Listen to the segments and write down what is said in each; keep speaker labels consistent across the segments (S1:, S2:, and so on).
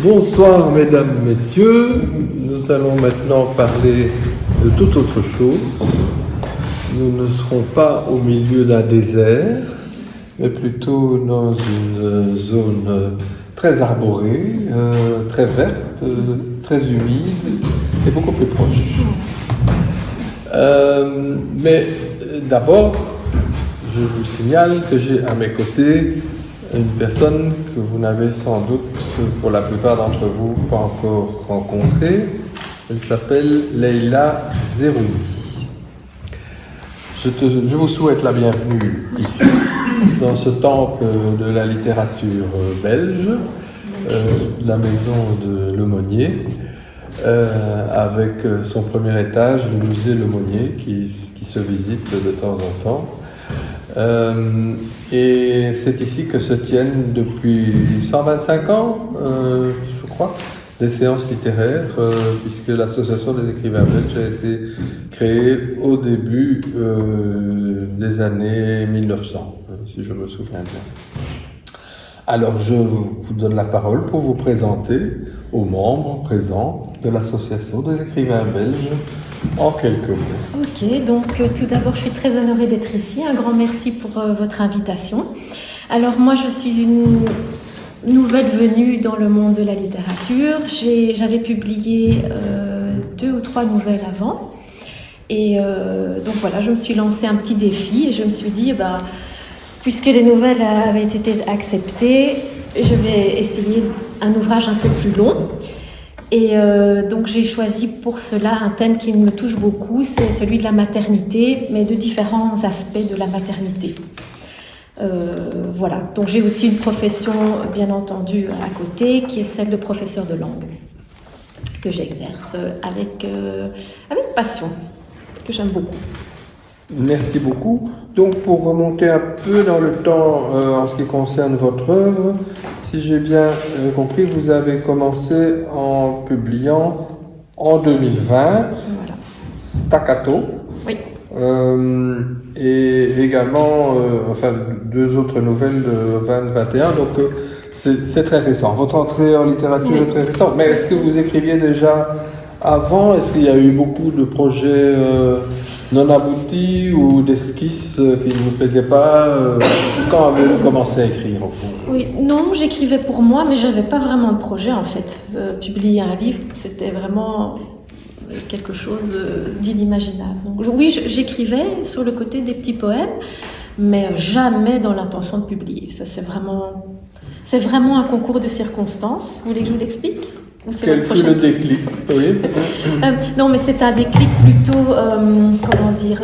S1: Bonsoir mesdames, messieurs, nous allons maintenant parler de toute autre chose. Nous ne serons pas au milieu d'un désert, mais plutôt dans une zone très arborée, très verte, très humide et beaucoup plus proche. Mais d'abord, je vous signale que j'ai à mes côtés une personne que vous n'avez sans doute, pour la plupart d'entre vous, pas encore rencontrée. Elle s'appelle Leïla Zerouni. Je vous souhaite la bienvenue ici, dans ce temple de la littérature belge, la maison de Lemonnier, avec son premier étage, le musée Lemonnier, qui se visite de temps en temps. Et c'est ici que se tiennent depuis 125 ans, je crois, des séances littéraires, puisque l'Association des écrivains belges a été créée au début des années 1900, si je me souviens bien. Alors je vous donne la parole pour vous présenter aux membres présents de l'Association des écrivains belges en quelques mots.
S2: Ok, donc tout d'abord je suis très honorée d'être ici, un grand merci pour votre invitation. Alors moi je suis une nouvelle venue dans le monde de la littérature, j'avais publié 2 ou 3 nouvelles avant et donc voilà, je me suis lancé un petit défi et je me suis dit puisque les nouvelles avaient été acceptées, je vais essayer un ouvrage un peu plus long. Et donc j'ai choisi pour cela un thème qui me touche beaucoup, c'est celui de la maternité, mais de différents aspects de la maternité. Voilà, donc j'ai aussi une profession bien entendu à côté, qui est celle de professeur de langue, que j'exerce avec passion, que j'aime beaucoup.
S1: Merci beaucoup. Donc pour remonter un peu dans le temps en ce qui concerne votre œuvre, si j'ai bien compris, vous avez commencé en publiant en 2020
S2: voilà.
S1: Staccato.
S2: Oui.
S1: Et également 2 autres nouvelles de 2021. Donc c'est très récent. Votre entrée en littérature est très récente. Mais est-ce que vous écriviez déjà avant? Est-ce qu'il y a eu beaucoup de projets non aboutis ou d'esquisses qui ne vous plaisaient pas? Quand avez-vous commencé à écrire au fond?
S2: Oui, non, j'écrivais pour moi, mais je n'avais pas vraiment de projet en fait. Publier un livre, c'était vraiment quelque chose d'inimaginable. Donc, oui, j'écrivais sur le côté des petits poèmes, mais jamais dans l'intention de publier. Ça, c'est vraiment un concours de circonstances. Vous voulez que je vous l'explique?
S1: Quel fut le déclic? Oui.
S2: Non, mais c'est un déclic plutôt,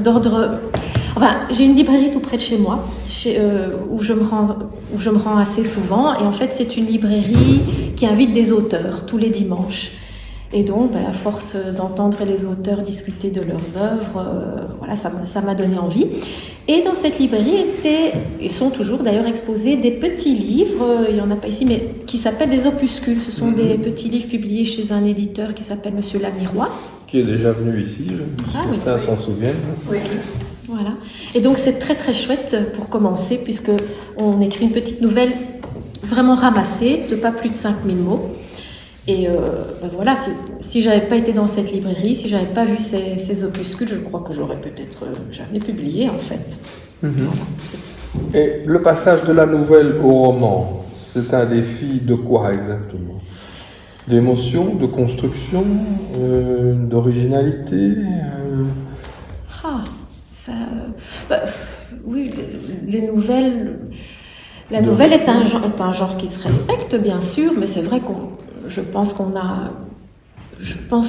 S2: d'ordre... Enfin, j'ai une librairie tout près de chez moi, où je me rends assez souvent. Et en fait, c'est une librairie qui invite des auteurs tous les dimanches. Et donc, à force d'entendre les auteurs discuter de leurs œuvres, voilà, ça m'a donné envie. Et dans cette librairie et sont toujours d'ailleurs exposés des petits livres, il n'y en a pas ici, mais qui s'appellent des opuscules. Ce sont des petits livres publiés chez un éditeur qui s'appelle Monsieur Lamirois.
S1: Qui est déjà venu ici, certains s'en souviennent.
S2: Oui. Voilà. Et donc c'est très très chouette pour commencer, puisqu'on écrit une petite nouvelle vraiment ramassée, de pas plus de 5000 mots. Et voilà, si j'avais pas été dans cette librairie, si j'avais pas vu ces opuscules, je crois que j'aurais peut-être jamais publié en fait. Voilà.
S1: Et le passage de la nouvelle au roman, c'est un défi de quoi exactement? D'émotion, de construction, d'originalité
S2: oui, les nouvelles... La nouvelle est un genre qui se respecte, bien sûr, mais c'est vrai je pense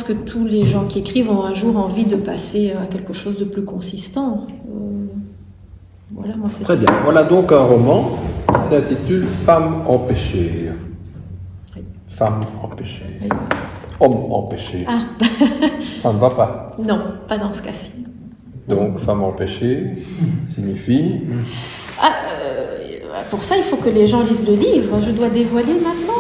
S2: que tous les gens qui écrivent ont un jour envie de passer à quelque chose de plus consistant. Voilà, moi c'est...
S1: Très bien. Voilà donc un roman qui s'intitule Femme empêchée.
S2: Oui.
S1: Femme empêchée.
S2: Oui.
S1: Homme empêché.
S2: Ah.
S1: Ça ne va pas.
S2: Non, pas dans ce cas-ci.
S1: Donc, femme empêchée signifie...
S2: pour ça, il faut que les gens lisent le livre. Je dois dévoiler maintenant.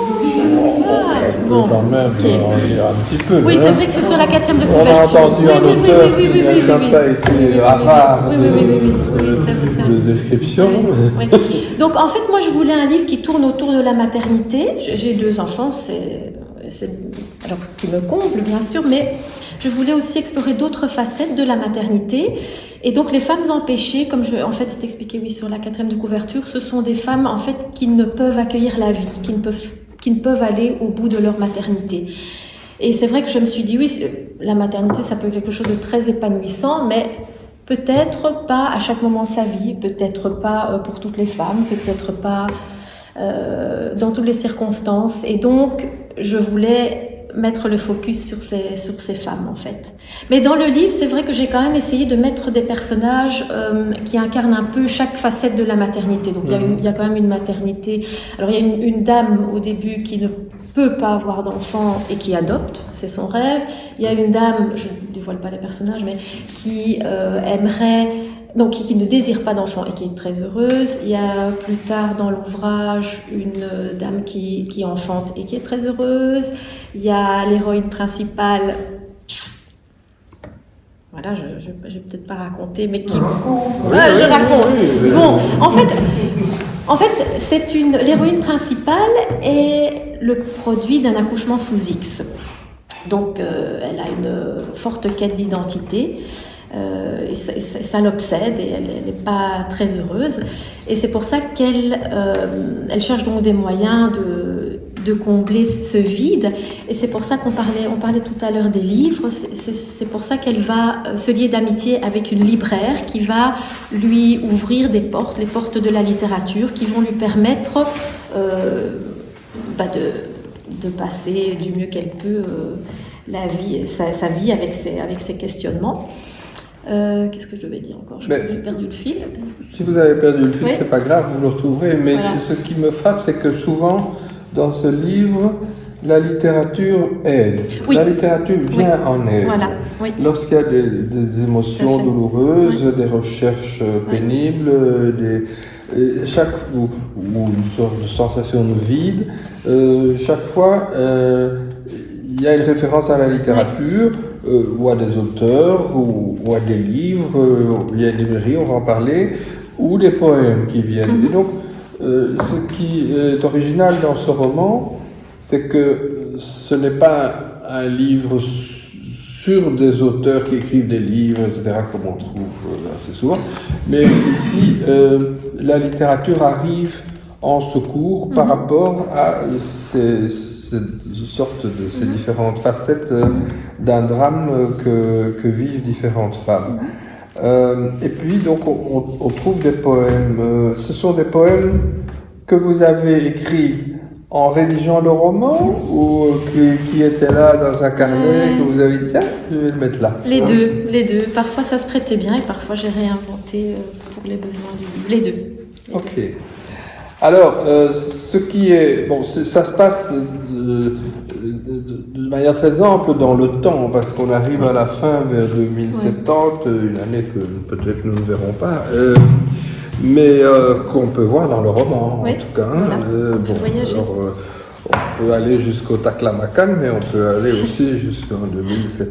S1: Bon, quand même, on lire un petit peu.
S2: Oui, c'est vrai que c'est sur la 4e de couverture.
S1: On a entendu un auteur qui n'a pas été avare de description.
S2: Oui. Donc, en fait, moi, je voulais un livre qui tourne autour de la maternité. J'ai 2 enfants, alors qui me comble, bien sûr, mais je voulais aussi explorer d'autres facettes de la maternité. Et donc, les femmes empêchées, comme en fait, c'est expliqué, oui, sur la 4e de couverture, ce sont des femmes, en fait, qui ne peuvent accueillir la vie, qui ne peuvent aller au bout de leur maternité. Et c'est vrai que je me suis dit, oui, la maternité, ça peut être quelque chose de très épanouissant, mais peut-être pas à chaque moment de sa vie, peut-être pas pour toutes les femmes, peut-être pas dans toutes les circonstances. Et donc, je voulais mettre le focus sur ces femmes, en fait. Mais dans le livre, c'est vrai que j'ai quand même essayé de mettre des personnages qui incarnent un peu chaque facette de la maternité. Donc, il y a quand même une maternité. Alors, il y a une dame au début qui ne peut pas avoir d'enfant et qui adopte, c'est son rêve. Il y a une dame, je ne dévoile pas les personnages, mais qui aimerait... Donc, qui ne désire pas d'enfant et qui est très heureuse. Il y a plus tard dans l'ouvrage une dame qui enfante et qui est très heureuse. Il y a l'héroïne principale, voilà, je vais peut-être pas raconter, mais qui... je raconte. Bon, en fait, l'héroïne principale est le produit d'un accouchement sous X. Donc, elle a une forte quête d'identité. Et ça l'obsède et elle n'est pas très heureuse. Et c'est pour ça qu'elle cherche donc des moyens de combler ce vide. Et c'est pour ça on parlait tout à l'heure des livres. C'est pour ça qu'elle va se lier d'amitié avec une libraire qui va lui ouvrir les portes de la littérature, qui vont lui permettre de passer du mieux qu'elle peut sa vie avec ses questionnements. Qu'est-ce que je devais dire encore? J'ai perdu le fil.
S1: Si vous avez perdu le fil, c'est pas grave, vous le retrouverez. Mais voilà. Ce qui me frappe, c'est que souvent, dans ce livre, la littérature aide. Oui. La littérature vient en aide. Voilà. Oui. Lorsqu'il y a des émotions douloureuses, des recherches pénibles, ou une sorte de sensation de vide, chaque fois, il y a une référence à la littérature. Ou à des auteurs, ou à des livres, il y a une librairie, on va en parler, ou des poèmes qui viennent. Et donc, ce qui est original dans ce roman, c'est que ce n'est pas un livre sur des auteurs qui écrivent des livres, etc., comme on trouve assez souvent, mais ici, la littérature arrive en secours par rapport à ces différentes facettes d'un drame que vivent différentes femmes. Et puis, donc, on trouve des poèmes. Ce sont des poèmes que vous avez écrits en rédigeant le roman ou qui étaient là dans un carnet que vous avez dit, tiens, je vais le mettre là.
S2: Les deux. Parfois, ça se prêtait bien et parfois, j'ai réinventé pour les besoins du livre. Les deux.
S1: Ok. Alors, ce qui est... Bon, ça se passe de manière très ample dans le temps, parce qu'on arrive à la fin vers 2070, une année que peut-être nous ne verrons pas, mais qu'on peut voir dans le roman, en tout cas.
S2: Voilà.
S1: On peut aller jusqu'au Taklamakan, mais on peut aller aussi jusqu'en 2070.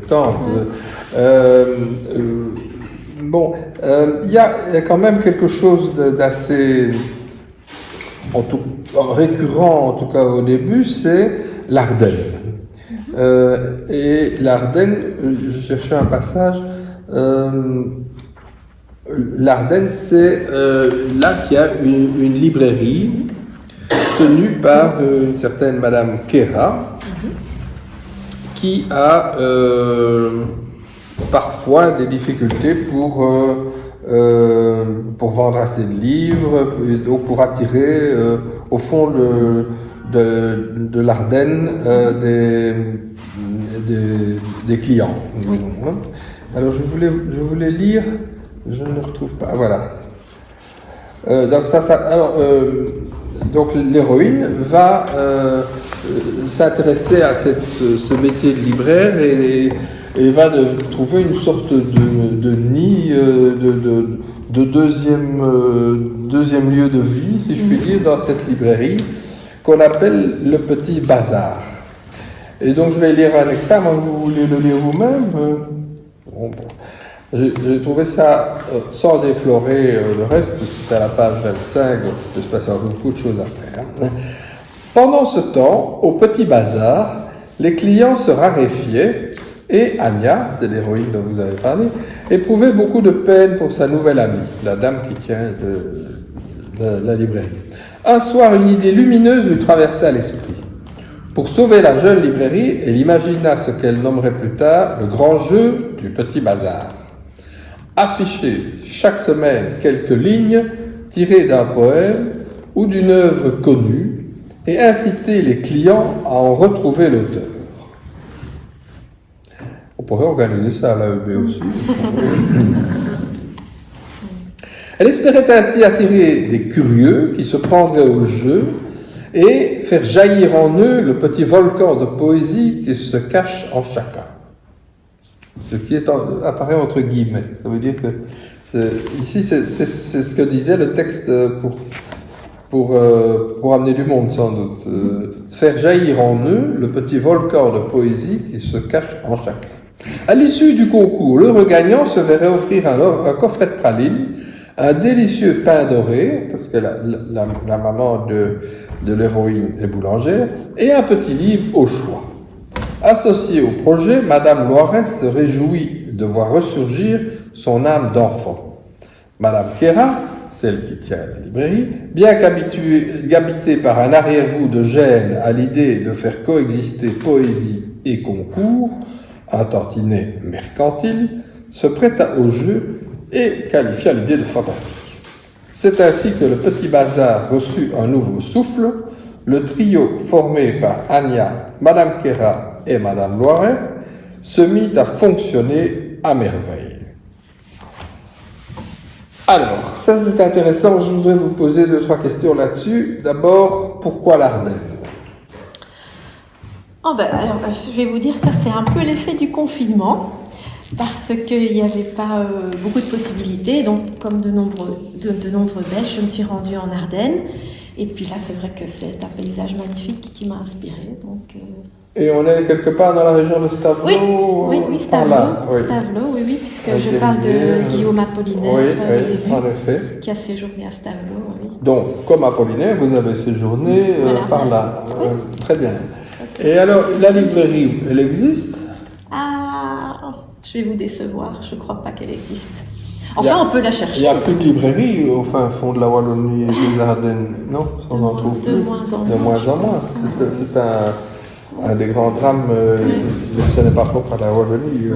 S1: Il y a quand même quelque chose d'assez... récurrent, en tout cas au début, c'est l'Ardenne. Et l'Ardenne, je cherchais un passage, l'Ardenne, c'est là qu'il y a une librairie tenue par une certaine Madame Kera, qui a parfois des difficultés pour vendre assez de livres, donc pour attirer au fond de l'Ardenne des clients. Oui. Alors je voulais lire, je ne le retrouve pas. Voilà. Donc l'héroïne va s'intéresser à ce métier de libraire et et va trouver une sorte de nid, de deuxième lieu de vie, si je puis dire, dans cette librairie qu'on appelle le Petit Bazar. Et donc je vais lire un extrait, moi, vous voulez le lire vous-même bon. J'ai trouvé ça sans déflorer le reste, c'est à la page 25, donc il peut se passer encore beaucoup de choses après. Hein. Pendant ce temps, au Petit Bazar, les clients se raréfiaient et Anya, c'est l'héroïne dont vous avez parlé, éprouvait beaucoup de peine pour sa nouvelle amie, la dame qui tient de la librairie. Un soir, une idée lumineuse lui traversa l'esprit. Pour sauver la jeune librairie, elle imagina ce qu'elle nommerait plus tard le grand jeu du Petit Bazar. Afficher chaque semaine quelques lignes tirées d'un poème ou d'une œuvre connue et inciter les clients à en retrouver l'auteur. On pourrait organiser ça à l'AEB aussi. Elle espérait ainsi attirer des curieux qui se prendraient au jeu et faire jaillir en eux le petit volcan de poésie qui se cache en chacun. Ce qui apparaît entre guillemets. Ça veut dire que ici, c'est ce que disait le texte pour amener du monde, sans doute. Faire jaillir en eux le petit volcan de poésie qui se cache en chacun. À l'issue du concours, l'heureux gagnant se verrait offrir un coffret de pralines, un délicieux pain doré, parce que la maman de l'héroïne est boulangère, et un petit livre au choix. Associée au projet, Madame Loiret se réjouit de voir ressurgir son âme d'enfant. Madame Kera, celle qui tient la librairie, bien qu'habitée par un arrière-goût de gêne à l'idée de faire coexister poésie et concours, un tantinet mercantile, se prêta au jeu et qualifia l'idée de fantastique. C'est ainsi que le Petit Bazar reçut un nouveau souffle. Le trio formé par Anya, Madame Kera et Madame Loiret se mit à fonctionner à merveille. Alors, ça c'est intéressant, je voudrais vous poser 2-3 questions là-dessus. D'abord, pourquoi l'Ardenne ?
S2: Alors, je vais vous dire, ça c'est un peu l'effet du confinement, parce qu'il n'y avait pas beaucoup de possibilités. Donc, comme de nombreux Belges, je me suis rendue en Ardennes. Et puis là, c'est vrai que c'est un paysage magnifique qui m'a inspirée. Donc,
S1: Et on est quelque part dans la région de Stavelot.
S2: Oui, Stavelot, oui, puisque je parle de Guillaume Apollinaire au début,
S1: en effet.
S2: Qui a séjourné à Stavelot. Oui.
S1: Donc, comme Apollinaire, vous avez séjourné par là. Très bien. Et alors, la librairie, elle existe ?
S2: Je vais vous décevoir, je ne crois pas qu'elle existe. Enfin, on peut la chercher.
S1: Il n'y a plus de librairie au fin fond de la Wallonie et des Ardennes, non ? On en trouve plus.
S2: De moins en
S1: De moins en moins. C'est un des grands drames, mais ce n'est pas propre à la Wallonie.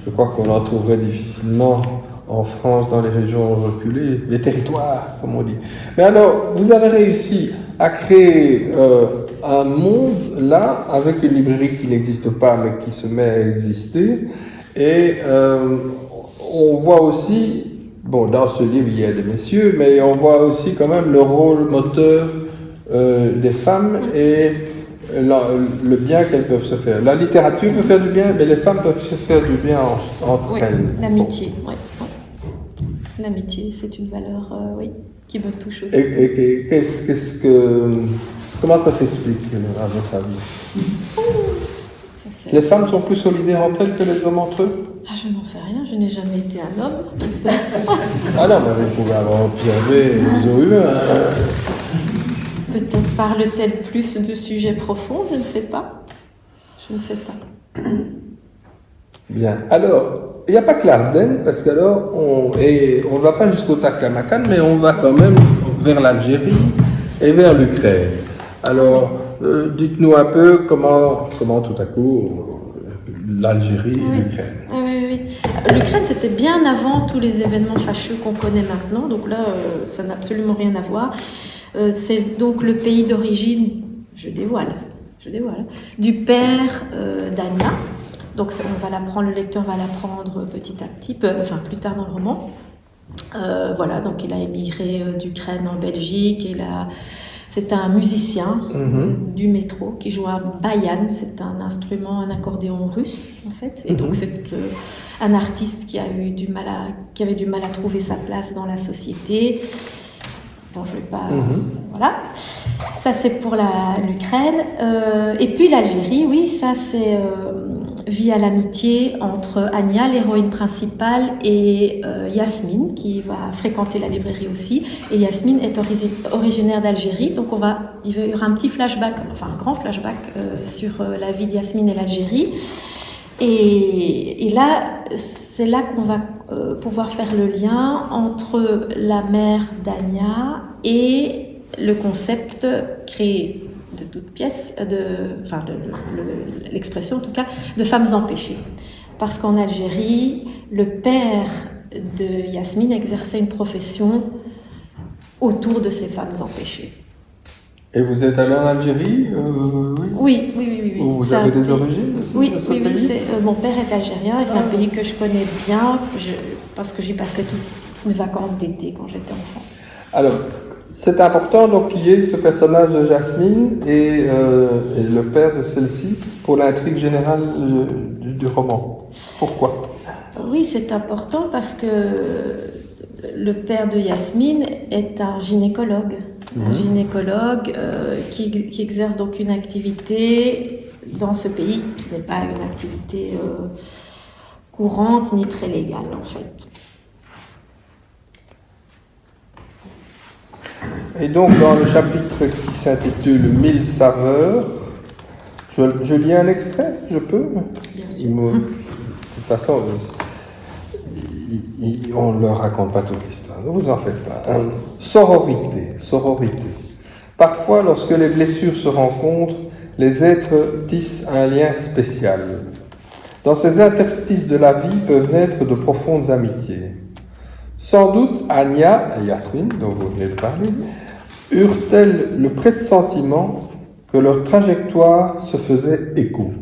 S1: Je crois qu'on en trouverait difficilement en France, dans les régions reculées, les territoires, comme on dit. Mais alors, vous avez réussi à créer un monde, là, avec une librairie qui n'existe pas, mais qui se met à exister. Et on voit aussi, bon, dans ce livre, il y a des messieurs, mais on voit aussi quand même le rôle moteur des femmes et le bien qu'elles peuvent se faire. La littérature peut faire du bien, mais les femmes peuvent se faire du bien entre elles.
S2: L'amitié, oui. L'amitié, c'est une valeur, qui me touche aussi.
S1: Et comment ça s'explique à votre avis ? Les femmes sont plus solidaires entre elles que les hommes entre eux ?
S2: Je n'en sais rien, je n'ai jamais été un homme.
S1: Non, mais vous pouvez avoir observé les eaux humains.
S2: Peut-être parle-t-elle plus de sujets profonds, je ne sais pas. Je ne sais pas.
S1: Bien. Alors, il n'y a pas que l'Ardenne, parce qu'alors, on ne va pas jusqu'au Taklamakan, mais on va quand même vers l'Algérie et vers l'Ukraine. Alors, dites-nous un peu comment tout à coup l'Algérie et l'Ukraine.
S2: Oui. L'Ukraine, c'était bien avant tous les événements fâcheux qu'on connaît maintenant, donc là, ça n'a absolument rien à voir. C'est donc le pays d'origine, je dévoile, du père d'Anya. Donc le lecteur va l'apprendre petit à petit, plus tard dans le roman. Donc il a émigré d'Ukraine en Belgique, il a C'est un musicien du métro qui joue un bayan, c'est un instrument, un accordéon russe en fait. Et donc c'est un artiste qui avait du mal à trouver sa place dans la société. Bon, je vais pas. Voilà. Ça c'est pour l'Ukraine. Et puis l'Algérie, oui, ça c'est via l'amitié entre Anya, l'héroïne principale, et Yasmine, qui va fréquenter la librairie aussi. Et Yasmine est originaire d'Algérie, donc il y aura un petit flashback, enfin un grand flashback sur la vie de Yasmine et l'Algérie. Et là, c'est là qu'on va pouvoir faire le lien entre la mère d'Anya et le concept créé de toute pièce, l'expression en tout cas, de femmes empêchées. Parce qu'en Algérie, le père de Yasmine exerçait une profession autour de ces femmes empêchées.
S3: Et vous êtes allé en Algérie
S2: Oui.
S3: Vous avez des origines?
S2: Oui. Mon père est algérien et c'est un pays que je connais bien parce que j'y passais toutes mes vacances d'été quand j'étais enfant.
S3: Alors, c'est important donc qu'il y ait ce personnage de Jasmine et le père de celle-ci pour l'intrigue générale du roman. Pourquoi?
S2: Oui, c'est important parce que le père de Yasmine est un gynécologue. Un gynécologue qui exerce donc une activité dans ce pays qui n'est pas une activité courante ni très légale en fait.
S3: Et donc dans le chapitre qui s'intitule « 1000 saveurs », je lis un extrait, je peux?
S2: Bien sûr.
S3: De toute façon, on ne leur raconte pas toute l'histoire, ne vous en faites pas. Sororité. Parfois, lorsque les blessures se rencontrent, les êtres tissent un lien spécial. Dans ces interstices de la vie peuvent naître de profondes amitiés. Sans doute, Anya et Yasmine, dont vous venez de parler, eurent-elles le pressentiment que leur trajectoire se faisait écho.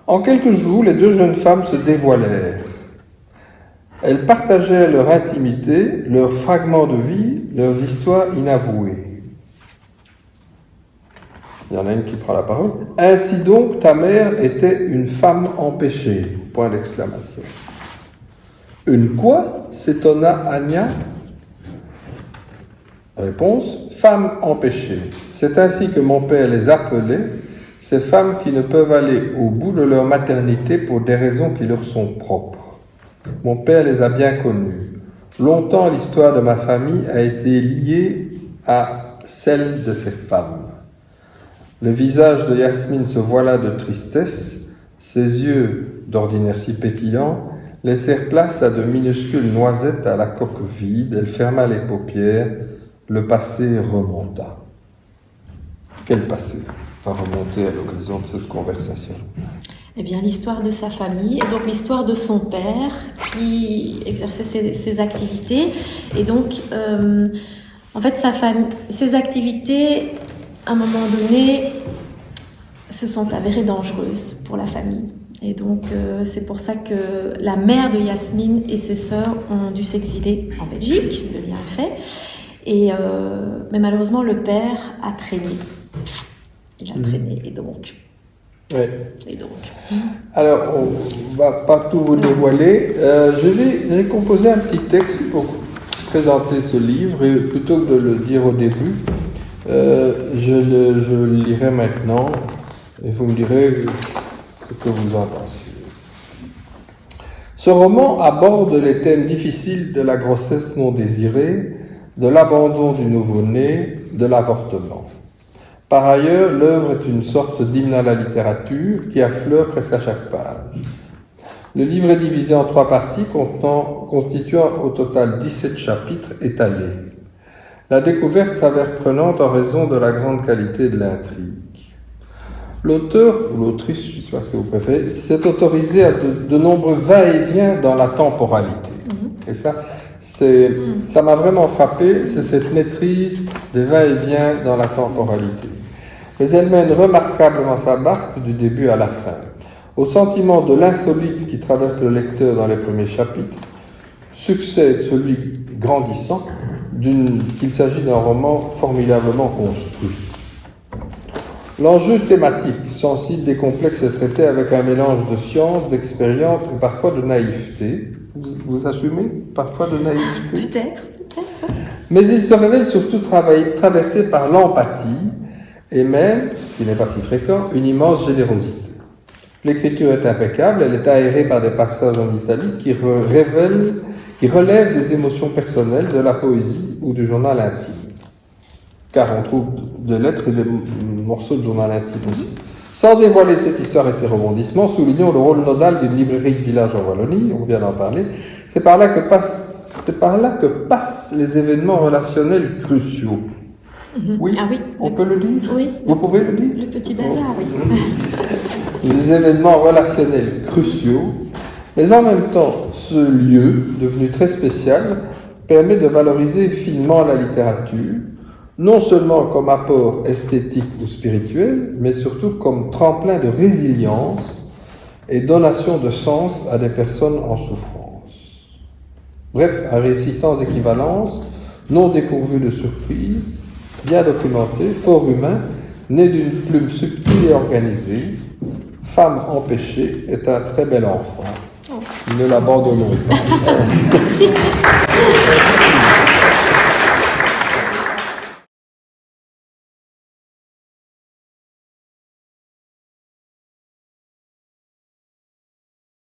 S3: En quelques jours, les deux jeunes femmes se dévoilèrent. Elles partageaient leur intimité, leurs fragments de vie, leurs histoires inavouées. Il y en a une qui prend la parole. « Ainsi donc, ta mère était une femme empêchée !» Point d'exclamation. « Une quoi ?» s'étonna Anya. Réponse, « Femme empêchée. C'est ainsi que mon père les appelait, ces femmes qui ne peuvent aller au bout de leur maternité pour des raisons qui leur sont propres. Mon père les a bien connues. Longtemps, l'histoire de ma famille a été liée à celle de ces femmes. » Le visage de Yasmine se voila de tristesse, ses yeux, d'ordinaire si pétillants, laissèrent place à de minuscules noisettes à la coque vide. Elle ferma les paupières, le passé remonta. Quel passé va remonter à l'occasion de cette conversation?
S2: Eh bien, l'histoire de sa famille, et donc l'histoire de son père qui exerçait ses activités. Et donc, en fait, ses activités, à un moment donné, se sont avérées dangereuses pour la famille. Et donc, c'est pour ça que la mère de Yasmine et ses sœurs ont dû s'exiler en Belgique, le lien est fait. Mais malheureusement, le père a traîné. Il a traîné, et donc...
S3: Oui.
S2: Et donc.
S3: Alors, on ne va pas tout vous dévoiler. J'ai composé un petit texte pour présenter ce livre, et plutôt que de le dire au début, je le lirai maintenant, et vous me direz ce que vous en pensez. Ce roman aborde les thèmes difficiles de la grossesse non désirée, de l'abandon du nouveau-né, de l'avortement. Par ailleurs, l'œuvre est une sorte d'hymne à la littérature qui affleure presque à chaque page. Le livre est divisé en 3 parties constituant au total 17 chapitres étalés. La découverte s'avère prenante en raison de la grande qualité de l'intrigue. L'auteur, ou l'autrice, je ne sais pas ce que vous préférez, s'est autorisé à de nombreux va-et-vient dans la temporalité. Et ça m'a vraiment frappé, c'est cette maîtrise des va-et-vient dans la temporalité. Mais elle mène remarquablement sa barque du début à la fin. Au sentiment de l'insolite qui traverse le lecteur dans les premiers chapitres, succède celui grandissant qu'il s'agit d'un roman formidablement construit. L'enjeu thématique, sensible et complexe, est traité avec un mélange de science, d'expérience et parfois de naïveté. Vous assumez parfois de naïveté?
S2: Peut-être.
S3: Mais il se révèle surtout traversé par l'empathie et même, ce qui n'est pas si fréquent, une immense générosité. L'écriture est impeccable, elle est aérée par des passages en italique qui relèvent des émotions personnelles, de la poésie ou du journal intime. Car on trouve des lettres et des morceaux de journal intime aussi. Sans dévoiler cette histoire et ses rebondissements, soulignons le rôle nodal d'une librairie de village en Wallonie, on vient d'en parler. C'est par là que passent les événements relationnels cruciaux. Oui,
S2: Ah oui.
S3: on peut le lire?
S2: Oui.
S3: Vous pouvez le lire?
S2: Le petit bazar, oui.
S3: Les événements relationnels cruciaux, mais en même temps, ce lieu, devenu très spécial, permet de valoriser finement la littérature, non seulement comme apport esthétique ou spirituel, mais surtout comme tremplin de résilience et donation de sens à des personnes en souffrance. Bref, un récit sans équivalence, non dépourvu de surprises, bien documenté, fort humain, né d'une plume subtile et organisée. Femme empêchée est un très bel enfant. Ne l'abandonnons pas.